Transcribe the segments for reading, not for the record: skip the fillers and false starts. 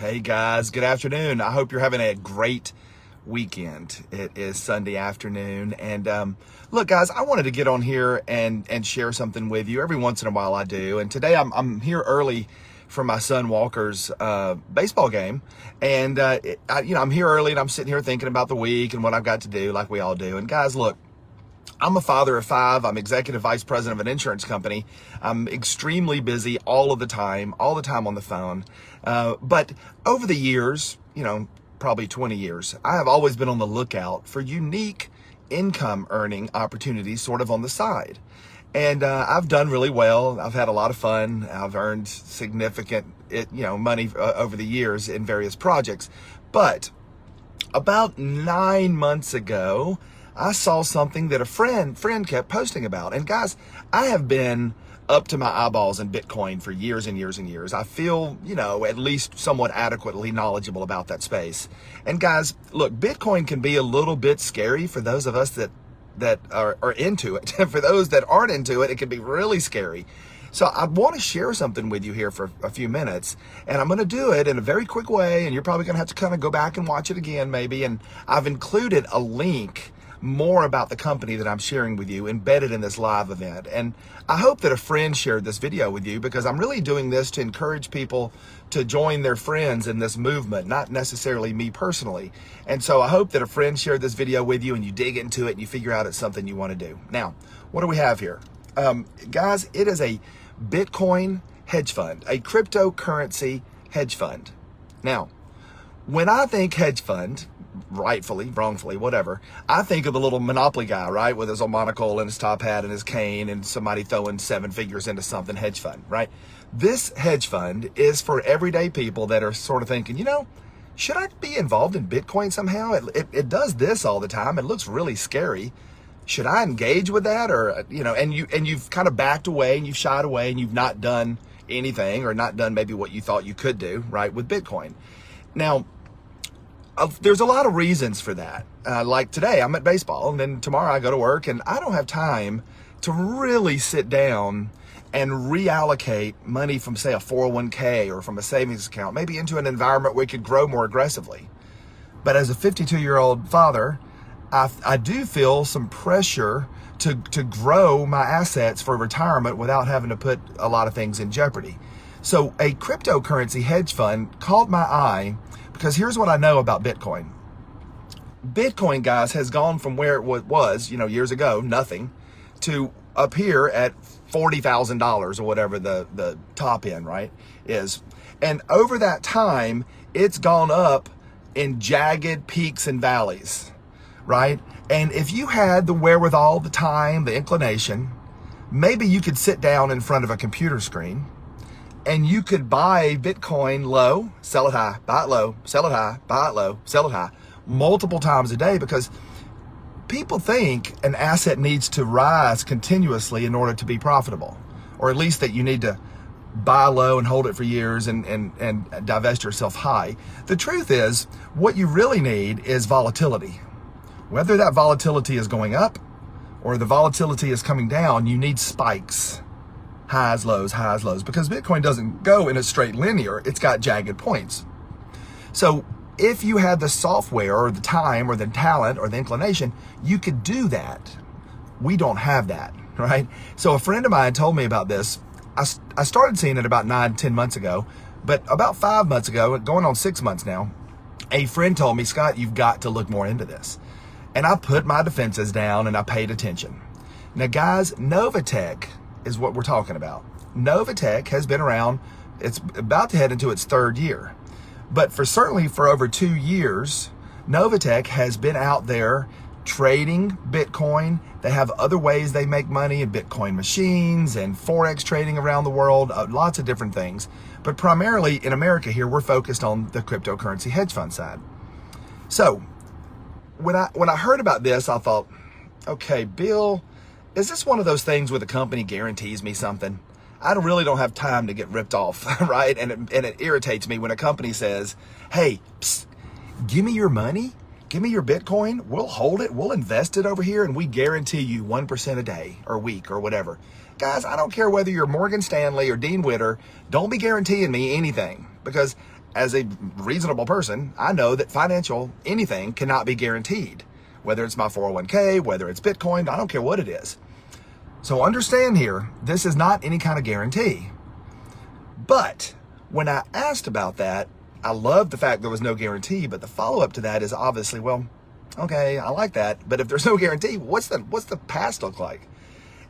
Hey guys, good afternoon. I hope you're having a great weekend. It is Sunday afternoon, and look guys, I wanted to get on here and share something with you. Every once in a while I do, and today I'm here early for my son Walker's baseball game, and I'm here early and I'm sitting here thinking about the week and what I've got to do, like we all do. And guys, look, I'm a father of 5. I'm executive vice president of an insurance company. I'm extremely busy all of the time on the phone. But over the years, probably 20 years, I have always been on the lookout for unique income earning opportunities sort of on the side. And I've done really well. I've had a lot of fun. I've earned significant money over the years in various projects. But about 9 months ago, I saw something that a friend kept posting about. And guys, I have been up to my eyeballs in Bitcoin for years and years and years. I feel, at least somewhat adequately knowledgeable about that space. And guys, look, Bitcoin can be a little bit scary for those of us that are into it. For those that aren't into it, it can be really scary. So I want to share something with you here for a few minutes, and I'm going to do it in a very quick way, and you're probably going to have to kind of go back and watch it again maybe. And I've included a link more about the company that I'm sharing with you embedded in this live event. And I hope that a friend shared this video with you, because I'm really doing this to encourage people to join their friends in this movement, not necessarily me personally. And so I hope that a friend shared this video with you and you dig into it and you figure out it's something you want to do. Now, what do we have here? Guys, it is a Bitcoin hedge fund, a cryptocurrency hedge fund. Now, when I think hedge fund, rightfully, wrongfully, whatever, I think of the little Monopoly guy, right? With his old monocle and his top hat and his cane and somebody throwing 7 figures into something, hedge fund, right? This hedge fund is for everyday people that are sort of thinking, should I be involved in Bitcoin somehow? It does this all the time. It looks really scary. Should I engage with that? Or, and you've kind of backed away and you've shied away and you've not done anything, or not done maybe what you thought you could do, right, with Bitcoin. Now, there's a lot of reasons for that. Like today, I'm at baseball, and then tomorrow I go to work, and I don't have time to really sit down and reallocate money from, say, a 401k or from a savings account, maybe into an environment where it could grow more aggressively. But as a 52-year-old father, I do feel some pressure to grow my assets for retirement without having to put a lot of things in jeopardy. So a cryptocurrency hedge fund caught my eye, because here's what I know about Bitcoin. Bitcoin, guys, has gone from where it was, years ago, nothing, to up here at $40,000 or whatever the top end, right, is. And over that time, it's gone up in jagged peaks and valleys, right? And if you had the wherewithal, the time, the inclination, maybe you could sit down in front of a computer screen and you could buy Bitcoin low, sell it high, buy it low, sell it high, buy it low, sell it high, multiple times a day, because people think an asset needs to rise continuously in order to be profitable, or at least that you need to buy low and hold it for years and divest yourself high. The truth is, what you really need is volatility. Whether that volatility is going up or the volatility is coming down, you need spikes. Highs, lows, because Bitcoin doesn't go in a straight linear. It's got jagged points. So if you had the software or the time or the talent or the inclination, you could do that. We don't have that, right? So a friend of mine told me about this. I started seeing it about 9-10 months ago, but about 5 months ago, going on 6 months now, a friend told me, Scott, you've got to look more into this. And I put my defenses down and I paid attention. Now guys, NovaTech is what we're talking about. NovaTech has been around. It's about to head into its 3rd year. But certainly for over 2 years, NovaTech has been out there trading Bitcoin. They have other ways they make money in Bitcoin machines and Forex trading around the world, lots of different things. But primarily in America here, we're focused on the cryptocurrency hedge fund side. So when I heard about this, I thought, okay, Bill, is this one of those things where the company guarantees me something? I really don't have time to get ripped off, right? And it irritates me when a company says, hey, give me your money, give me your Bitcoin, we'll hold it, we'll invest it over here, and we guarantee you 1% a day or week or whatever. Guys, I don't care whether you're Morgan Stanley or Dean Witter, don't be guaranteeing me anything, because as a reasonable person, I know that anything cannot be guaranteed, whether it's my 401k, whether it's Bitcoin, I don't care what it is. So understand here, this is not any kind of guarantee. But when I asked about that, I loved the fact there was no guarantee, but the follow-up to that is obviously, well, okay, I like that, but if there's no guarantee, what's the past look like?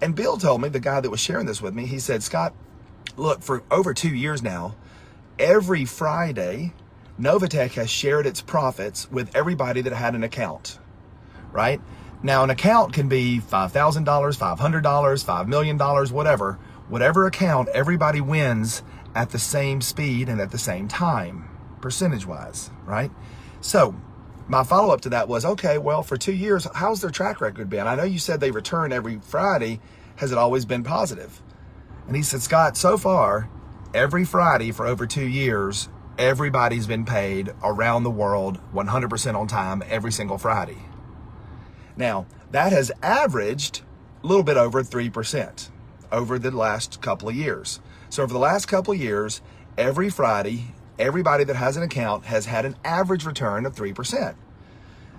And Bill told me, the guy that was sharing this with me, he said, Scott, look, for over 2 years now, every Friday, NovaTech has shared its profits with everybody that had an account, right? Now, an account can be $5,000, $500, $5 million, whatever account, everybody wins at the same speed and at the same time, percentage-wise, right? So my follow-up to that was, okay, well, for 2 years, how's their track record been? I know you said they return every Friday. Has it always been positive? And he said, Scott, so far, every Friday for over 2 years, everybody's been paid around the world 100% on time every single Friday. Now, that has averaged a little bit over 3% over the last couple of years. So over the last couple of years, every Friday, everybody that has an account has had an average return of 3%.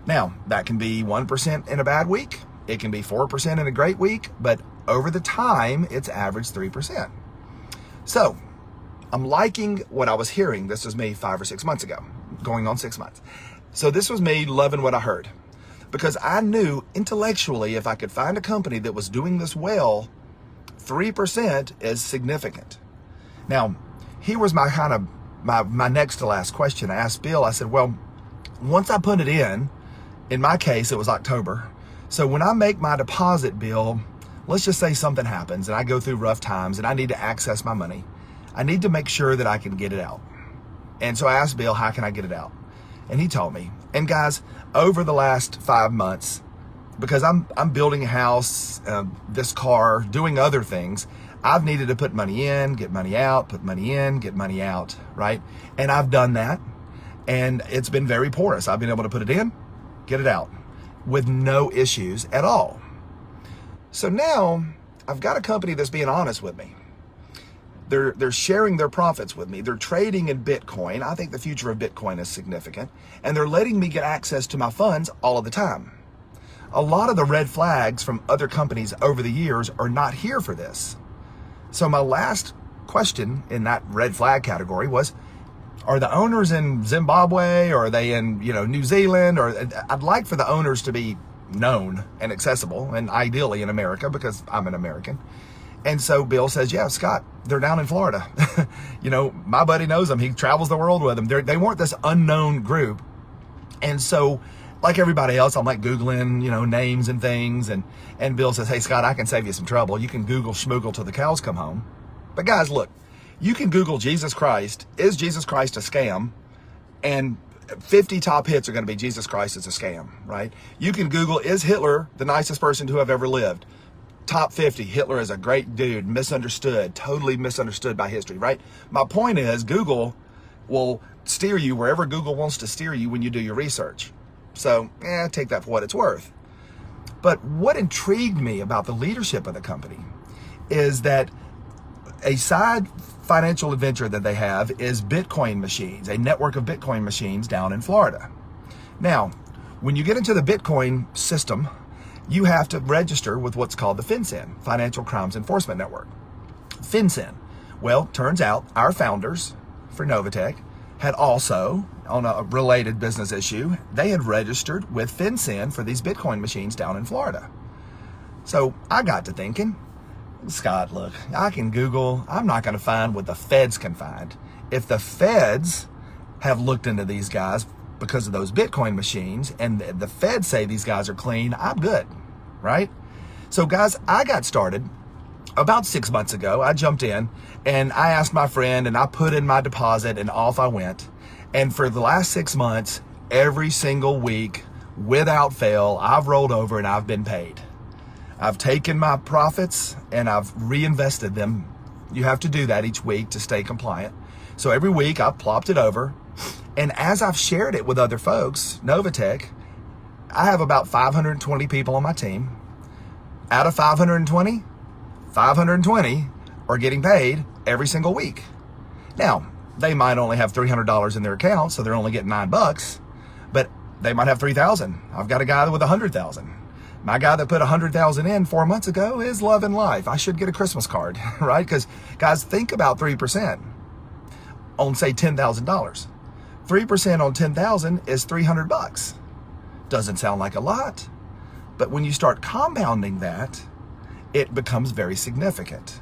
Now, that can be 1% in a bad week. It can be 4% in a great week, but over the time, it's averaged 3%. So I'm liking what I was hearing. This was me 5 or 6 months ago, going on 6 months. So this was me loving what I heard, because I knew intellectually if I could find a company that was doing this well, 3% is significant. Now, here was my next to last question. I asked Bill, I said, well, once I put it in my case, it was October. So when I make my deposit, Bill, let's just say something happens and I go through rough times and I need to access my money. I need to make sure that I can get it out. And so I asked Bill, how can I get it out? And he told me. And guys, over the last 5 months, because I'm building a house, this car, doing other things, I've needed to put money in, get money out, put money in, get money out, right? And I've done that, and it's been very porous. I've been able to put it in, get it out, with no issues at all. So now I've got a company that's being honest with me. They're sharing their profits with me. They're trading in Bitcoin. I think the future of Bitcoin is significant. And they're letting me get access to my funds all of the time. A lot of the red flags from other companies over the years are not here for this. So my last question in that red flag category was, are the owners in Zimbabwe, or are they in, New Zealand? Or I'd like for the owners to be known and accessible, and ideally in America, because I'm an American. And so Bill says, yeah, Scott, they're down in Florida. My buddy knows them. He travels the world with them. They weren't this unknown group. And so, like everybody else, I'm like Googling, names and things. And Bill says, hey, Scott, I can save you some trouble. You can Google schmoogle till the cows come home. But guys, look, you can Google Jesus Christ. Is Jesus Christ a scam? And 50 top hits are going to be Jesus Christ is a scam, right? You can Google, is Hitler the nicest person to have ever lived? Top 50, Hitler is a great dude, misunderstood, totally misunderstood by history, right? My point is, Google will steer you wherever Google wants to steer you when you do your research. So, take that for what it's worth. But what intrigued me about the leadership of the company is that a side financial adventure that they have is Bitcoin machines, a network of Bitcoin machines down in Florida. Now, when you get into the Bitcoin system, you have to register with what's called the FinCEN, Financial Crimes Enforcement Network. FinCEN. Well, turns out our founders for NovaTech had also, on a related business issue, they had registered with FinCEN for these Bitcoin machines down in Florida. So I got to thinking, Scott, look, I can Google. I'm not going to find what the feds can find. If the feds have looked into these guys because of those Bitcoin machines, and the feds say these guys are clean, I'm good, right? So guys, I got started about 6 months ago. I jumped in and I asked my friend and I put in my deposit and off I went. And for the last 6 months, every single week, without fail, I've rolled over and I've been paid. I've taken my profits and I've reinvested them. You have to do that each week to stay compliant. So every week I've plopped it over. And as I've shared it with other folks, NovaTech, I have about 520 people on my team. Out of 520 are getting paid every single week. Now, they might only have $300 in their account, so they're only getting $9, but they might have 3,000. I've got a guy with 100,000. My guy that put 100,000 in 4 months ago is loving life. I should get a Christmas card, right? Because guys, think about 3% on say $10,000. 3% on 10,000 is $300. Doesn't sound like a lot, but when you start compounding that, it becomes very significant.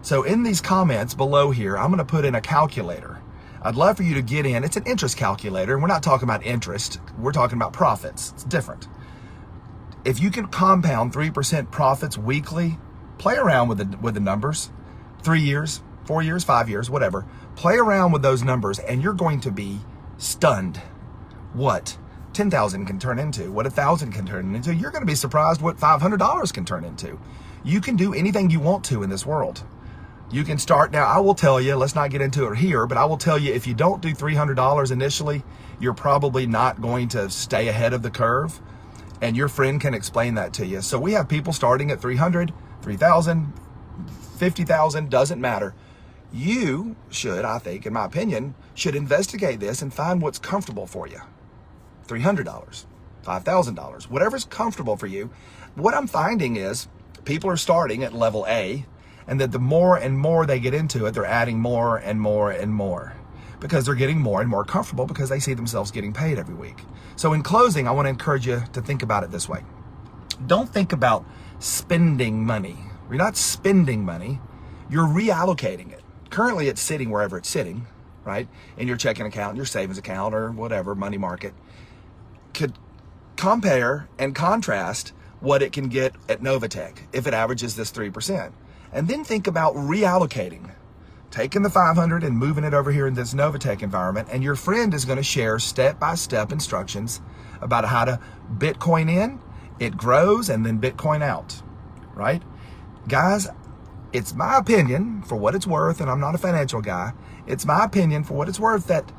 So in these comments below here, I'm going to put in a calculator. I'd love for you to get in. It's an interest calculator, and we're not talking about interest. We're talking about profits. It's different. If you can compound 3% profits weekly, play around with the numbers. 3 years, 4 years, 5 years, whatever. Play around with those numbers, and you're going to be stunned what 10,000 can turn into, what 1,000 can turn into. You're going to be surprised what $500 can turn into. You can do anything you want to in this world. You can start now. I will tell you, let's not get into it here, but I will tell you, if you don't do $300 initially, you're probably not going to stay ahead of the curve, and your friend can explain that to you. So we have people starting at 300, 3,000, 50,000, doesn't matter. You should, I think, in my opinion, should investigate this and find what's comfortable for you. $300, $5,000, whatever's comfortable for you. What I'm finding is people are starting at level A, and that the more and more they get into it, they're adding more and more and more, because they're getting more and more comfortable because they see themselves getting paid every week. So in closing, I want to encourage you to think about it this way. Don't think about spending money. You're not spending money, you're reallocating it. Currently it's sitting wherever it's sitting, right? In your checking account, your savings account, or whatever, money market. Could compare and contrast what it can get at NovaTech if it averages this 3%. And then think about reallocating, taking the 500 and moving it over here in this NovaTech environment, and your friend is going to share step-by-step instructions about how to Bitcoin in, it grows, and then Bitcoin out, right? Guys, it's my opinion, for what it's worth, and I'm not a financial guy, it's my opinion for what it's worth that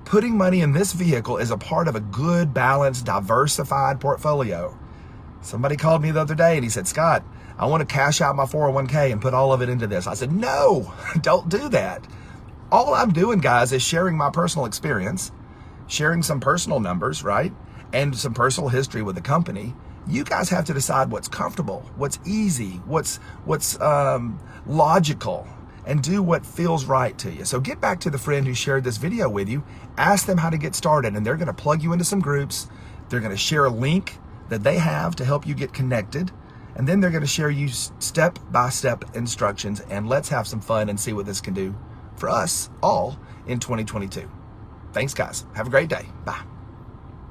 putting money in this vehicle is a part of a good, balanced, diversified portfolio. Somebody called me the other day and he said, Scott, I want to cash out my 401k and put all of it into this. I said, no, don't do that. All I'm doing, guys, is sharing my personal experience, sharing some personal numbers, right? And some personal history with the company. You guys have to decide what's comfortable, what's easy, what's logical, and do what feels right to you. So get back to the friend who shared this video with you, ask them how to get started, and they're going to plug you into some groups. They're going to share a link that they have to help you get connected. And then they're going to share you step-by-step instructions, and let's have some fun and see what this can do for us all in 2022. Thanks, guys. Have a great day. Bye.